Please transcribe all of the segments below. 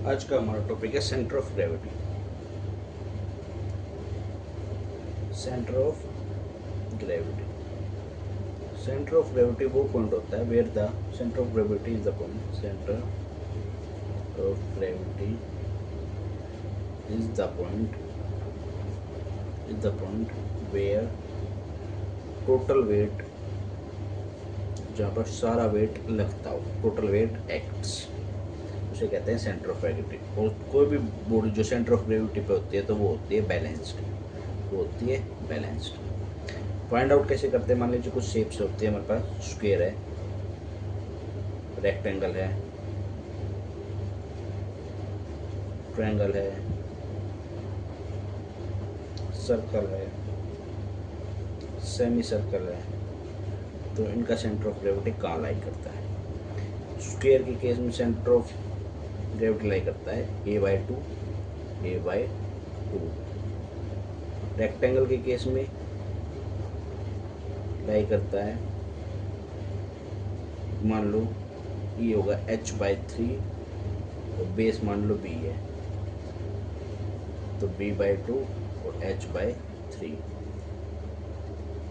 आज का हमारा टॉपिक है centre of gravity. Centre of gravity, centre of gravity वो पॉइंट होता है where the centre of gravity is the point, centre of gravity is the point where total weight, जहाँ पर सारा वेट लगता हो, टोटल वेट एक्ट्स, उसे कहते हैं सेंटर ऑफ ग्रेविटी। और कोई भी बॉडी जो सेंटर ऑफ ग्रेविटी पे होती है तो वो होती है बैलेंस्ड, वो होती है बैलेंस्ड। फाइंड आउट कैसे करते हैं? मान लीजिए कुछ शेप्स होती है हमारे पास, स्क्वायर है, रेक्टेंगल है, ट्रायंगल है, सर्कल है, सेमी सर्कल है, तो इनका सेंटर ऑफ ग्रेविटी कहाँ लाई करता है? स्क्वायर के केस में सेंटर ऑफ ग्रेविटी लाई करता है a/2, a/2। रेक्टेंगल के केस में लाई करता है, मान लो ये होगा h/3 और बेस मान लो b है, तो b/2 और h/3।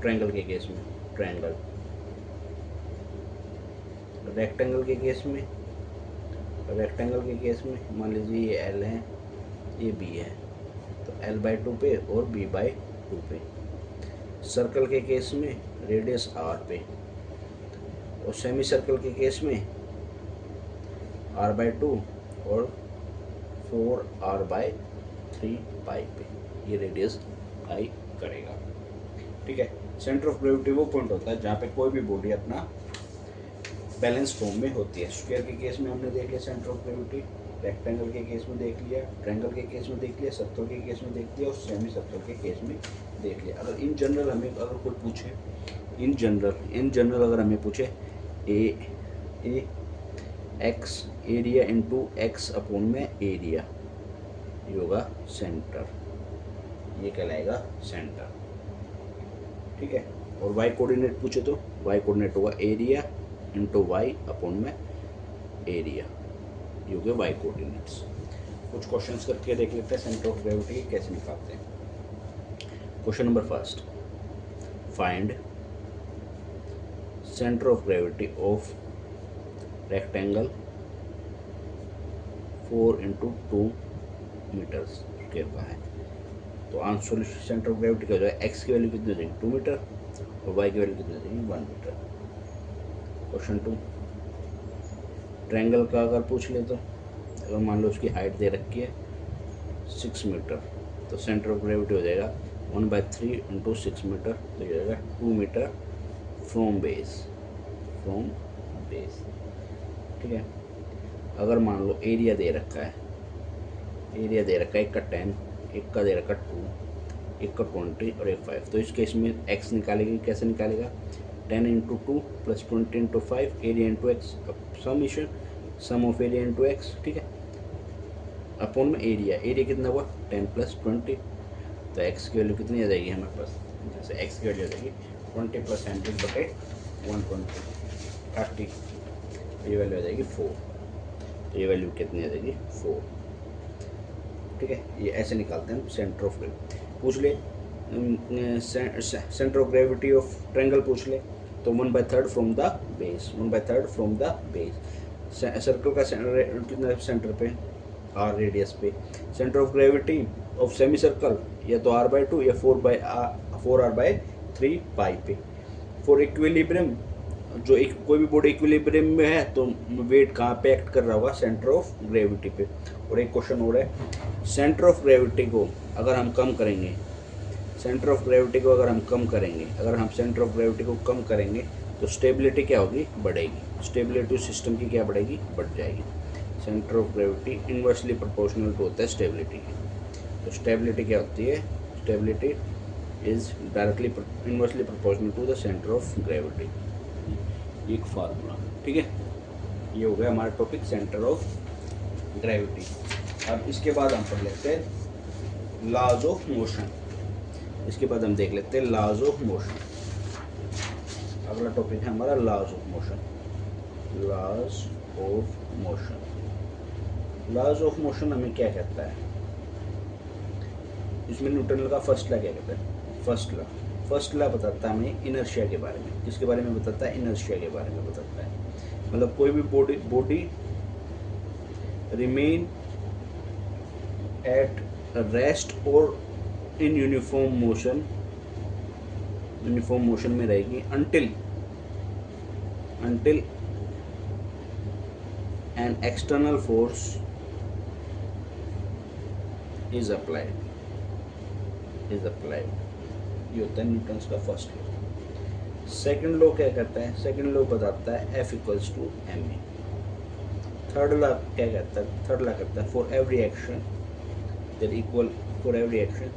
ट्रायंगल के केस में, ट्रायंगल, रेक्टेंगल के केस में, मान लीजिए ये L है, ये B है, तो L/2 पे और B/2 पे। सर्कल के केस में रेडियस R पे, और सेमी सर्कल के केस में R/2 और 4R/3 पाई पे, ये रेडियस आई करेगा। ठीक है, सेंटर ऑफ ग्रेविटी वो पॉइंट होता है जहाँ पे कोई भी बॉडी अपना बैलेंस फॉर्म में होती है। स्क्वायर के केस में हमने देख लिया सेंटर ऑफ ग्रेविटी, रेक्टेंगल के केस में देख लिया, ट्रायंगल के केस में देख लिया, सर्कल के केस में देख लिया और सेमी सर्कल के केस में देख लिया। अगर इन जनरल हमें अगर कोई पूछे, इन जनरल अगर हमें पूछे A X area into X upon में एरिया, ये होगा सेंटर, ये कहलाएगा सेंटर। ठीक है, और वाई कोऑर्डिनेट पूछे तो वाई कोऑर्डिनेट होगा एरिया इंटू वाई अपॉन में एरिया, ये हो गए वाई कोऑर्डिनेट्स। कुछ क्वेश्चंस करके देख लेते हैं सेंटर ऑफ ग्रेविटी कैसे निकालते हैं। Question number first, find centre of gravity of rectangle 4x2 metres square का है। तो आंसर सेंटर ऑफ ग्रेविटी क्या हो जाएगा? एक्स की वैल्यू कितनी हो जाएगी? 2 मीटर, और वाई की वैल्यू कितनी हो जाएगी? 1 मीटर। क्वेश्चन 2, ट्रायंगल का अगर पूछ ले तो अगर मान लो उसकी हाइट दे रखी है 6 मीटर, तो सेंटर ऑफ ग्रेविटी हो जाएगा 1/3 इंटू 6 मीटर, तो ये हो जाएगा 2 मीटर फ्रॉम बेस। ठीक है, अगर मान लो एरिया दे रखा है, एक का 10, एक का दे रखा 2, एक का 20 और एक 5, तो इस केस में एक्स निकालेगी, कैसे निकालेगा? 10 into 2 plus 20 into 5 area into x, sum of area into x. ठीक है, अपॉन में एरिया कितना हुआ? 10 प्लस 20, तो एक्स की वैल्यू कितनी आ जाएगी हमारे पास? जैसे एक्स की वैल्यू आ जाएगी 20 प्लस 100/120, 30, ये वैल्यू आ जाएगी 4, तो ये वैल्यू कितनी आ जाएगी? 4। ठीक है, ये ऐसे निकालते हैं सेंटर ऑफ ग्रेविटी। पूछ ले centre of gravity of triangle पूछ ले तो 1/3 फ्रॉम द बेस। सर्कल का कितना सेंटर पे? R रेडियस पे। Centre of gravity of semi circle या तो R/2 या 4R/3 पाई पे। फॉर इक्विलिब्रियम, जो कोई भी बॉडी इक्विलिब्रियम में है तो वेट कहाँ पे एक्ट कर रहा होगा? सेंटर ऑफ ग्रेविटी पे। और एक क्वेश्चन हो रहा है, सेंटर ऑफ ग्रेविटी को अगर हम कम करेंगे, अगर हम सेंटर ऑफ ग्रेविटी को कम करेंगे तो स्टेबिलिटी क्या होगी? बढ़ेगी। स्टेबिलिटी सिस्टम की क्या बढ़ेगी? बढ़ जाएगी। Centre of gravity inversely proportional to होता है स्टेबिलिटी की। तो स्टेबिलिटी क्या होती है? Stability is directly inversely proportional to the centre of gravity, एक फार्मूला। ठीक है, ये हो गया हमारा टॉपिक सेंटर ऑफ ग्रेविटी। अब इसके बाद हम पढ़ लेते हैं लॉज ऑफ मोशन। इसके बाद हम देख लेते हैं लॉज ऑफ मोशन। अगला टॉपिक है हमारा laws of motion. Laws of motion हमें क्या कहता है, इसमें न्यूटन का फर्स्ट लॉ क्या कहता है, फर्स्ट लॉ बताता है हमें इनर्शिया के बारे में। किसके बारे में बताता है, इनर्शिया के बारे में बताता है। मतलब कोई भी बॉडी रिमेन एट रेस्ट और इन यूनिफॉर्म मोशन में रहेगी until an external force is applied. ये होता है न्यूटन्स का फर्स्ट लॉ। सेकंड लॉ क्या कहता है, सेकंड लॉ बताता है F equals to ma। Third law क्या कहता है, थर्ड लॉ कहता है for every action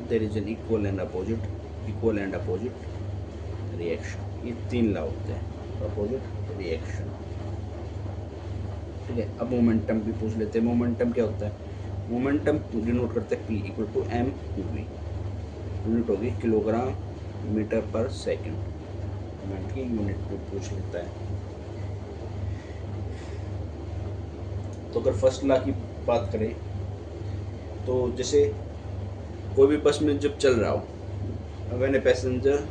there is an equal and opposite reaction. ये तीन लॉ होते हैं, अपोजिट रिएक्शन। ठीक है, अब मोमेंटम भी पूछ लेते हैं। मोमेंटम क्या होता है, मोमेंटम डिनोट करते हैं P equal to m v. Unit होगी kilogram metre per second. Moment की यूनिट भी पूछ लेता है। तो अगर फर्स्ट लॉ की बात करें तो जैसे कोई भी बस में जब चल रहा हो, अगर पैसेंजर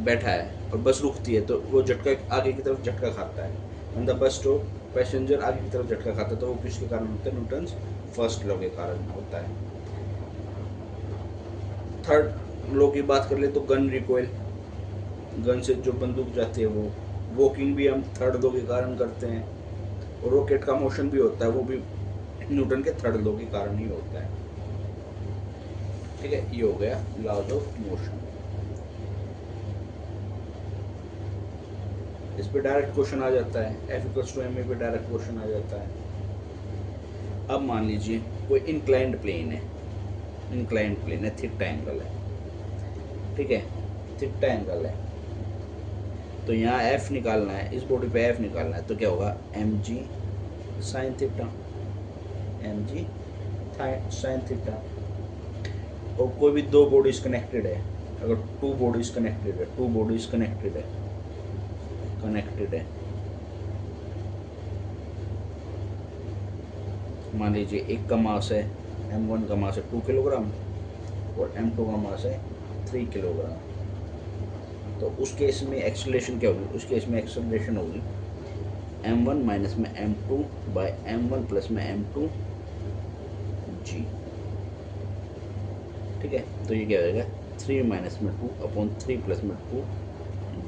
बैठा है और बस रुकती है तो वो झटका आगे की तरफ झटका खाता है। On the bus stop passenger आगे की तरफ झटका खाता है, तो वो किसके कारण होता है, न्यूटन्स फर्स्ट लॉ के कारण होता है। थर्ड लॉ की बात कर ले तो गन रिकॉइल, गन से जो बंदूक जाती है वो, वॉकिंग भी हम थर्ड लॉ के कारण करते हैं। और रॉकेट का मोशन भी होता है, वो भी न्यूटन के थर्ड लॉ के कारण ही होता है। ठीक है, ये हो गया लॉज ऑफ मोशन। इस पे डायरेक्ट क्वेश्चन आ जाता है, F इक्वल्स टू ma पे डायरेक्ट क्वेश्चन आ जाता है। अब मान लीजिए कोई इंक्लाइंड प्लेन है, थीटा एंगल है। ठीक है, थीटा एंगल है, तो यहाँ F निकालना है, इस बॉडी पे F निकालना है, तो क्या होगा mg साइन थीटा। और कोई भी दो बॉडीज कनेक्टेड है, अगर टू बॉडीज कनेक्टेड है, मान लीजिए एक का मास है m1 का मास है 2 किलोग्राम और m2 का मास है 3 किलोग्राम। तो उस केस में एक्सेलरेशन क्या होगी, उस केस में एक्सेलरेशन होगी m1 माइनस में m2 बाय m1 प्लस में m2 g। ठीक है, तो ये क्या हो जाएगा 3 माइनस में 2 अपॉन 3 प्लस में 2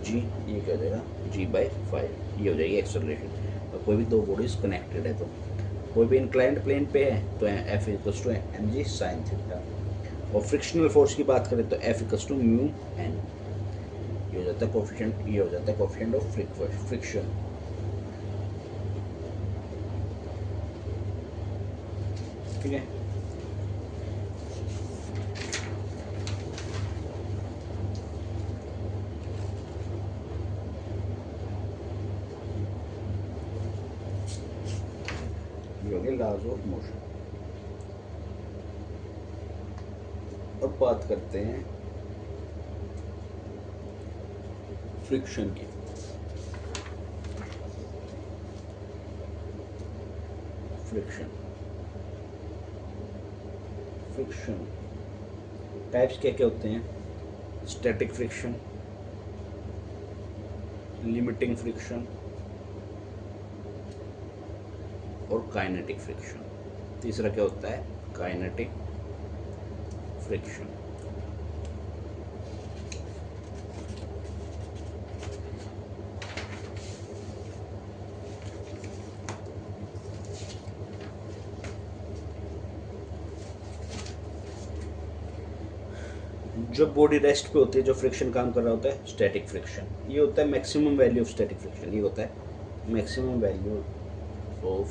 g। ये क्या हो जाएगा g बाई 5। ये हो जाएगी एक्सेलरेशन। और कोई भी दो बॉडीज कनेक्टेड है, तो कोई भी इंक्लाइंड प्लेन पे है तो F equals to mg sine theta. और फ्रिक्शनल फोर्स की बात करें तो F equals to mu n। ये हो जाता है कोएफिशिएंट ऑफ फ्रिक्शन। ठीक है, ये हो गया लॉज ऑफ मोशन। अब बात करते हैं फ्रिक्शन की। फ्रिक्शन टाइप्स क्या क्या होते हैं, स्टैटिक फ्रिक्शन, लिमिटिंग फ्रिक्शन और काइनेटिक फ्रिक्शन। तीसरा क्या होता है, काइनेटिक फ्रिक्शन। जो बॉडी रेस्ट पे होती है, जो फ्रिक्शन काम कर रहा होता है, स्टैटिक फ्रिक्शन। ये होता है maximum value of static friction. ये होता है maximum value of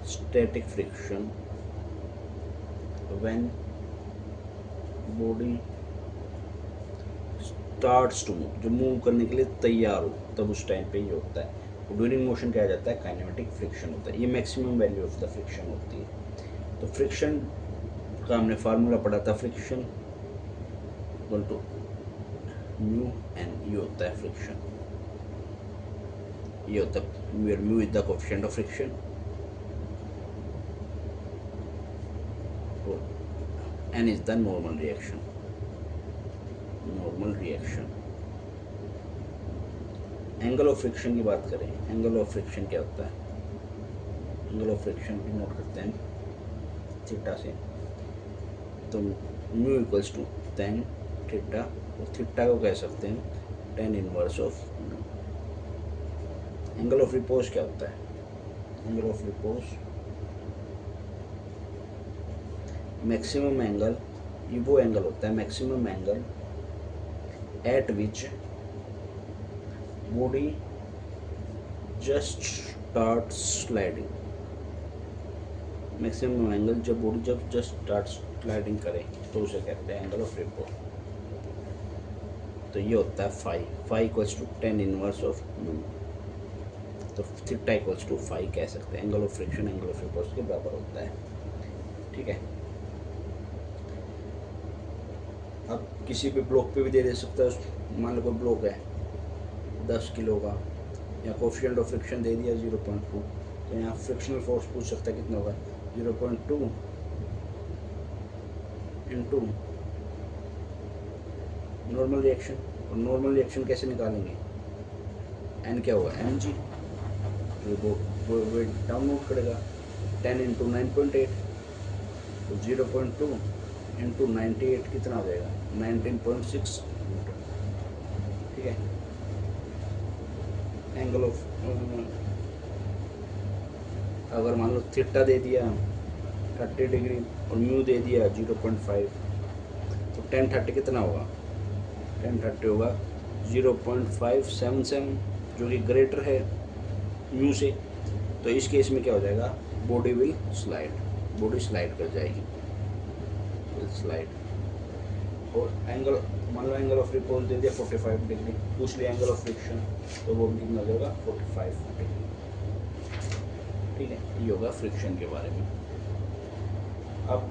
static friction when body starts to move, जो मूव करने के लिए तैयार हो, तब उस टाइम पे ये होता है। ड्यूरिंग मोशन क्या जाता है, काइनेमेटिक फ्रिक्शन होता है। ये maximum value of the friction होती है। तो फ्रिक्शन का हमने फार्मूला पढ़ा था, friction equal to mu N. ये होता है फ्रिक्शन, ये होता है mu is the coefficient of friction N is the normal reaction. Normal reaction. Angle of friction की बात करें, एंगल ऑफ फ्रिक्शन क्या होता है? एंगल ऑफ फ्रिक्शन भी नोट करते हैं थीटा से। तो mu equals to tan theta, और थीटा को कह सकते हैं ten inverse of mu. Angle of repose क्या होता है? Angle of repose maximum angle, ये वो एंगल होता है maximum angle eight which body just start sliding. Maximum angle जब बॉडी जब जस्ट स्टार्ट स्लाइडिंग करे तो उसे कहते हैं एंगल ऑफ रिपोज। तो ये होता है phi. Phi equals to tan inverse of mu. तो थीटा इक्वल्स टू फाई कह सकते हैं। Angle of friction angle of repose के बराबर होता है। ठीक है। अब किसी भी ब्लॉक पे भी दे सकता है। मान लो कोई ब्लॉक है 10 किलो का, या कोफिशिएंट ऑफ फ्रिक्शन दे दिया 0.2, तो यहाँ फ्रिक्शनल फोर्स पूछ सकता है कितना होगा, 0.2 इंटू नॉर्मल रिएक्शन। और नॉर्मल रिएक्शन कैसे निकालेंगे? एन क्या होगा, एम जी, वो डाउन नोट करेगा 10 इंटू 9.8, तो 0.2 इंटू 98 कितना हो जाएगा, 19.6 मीटर। ठीक है। एंगल ऑफ अगर मान लो थीटा दे दिया 30 डिग्री और म्यू दे दिया 0.5, तो 1030 कितना होगा, 1030 होगा 0.577, जो कि ग्रेटर है म्यू से। तो इस केस में क्या हो जाएगा, body will slide, body slide कर जाएगी, विल स्लाइड। और एंगल मान लो एंगल ऑफ रिपोज दे दिया 45 डिग्री, पूछ लिया एंगल ऑफ फ्रिक्शन, तो वो भी कितना हो जाएगा, 45 डिग्री। ठीक है, ये होगा फ्रिक्शन के बारे में। अब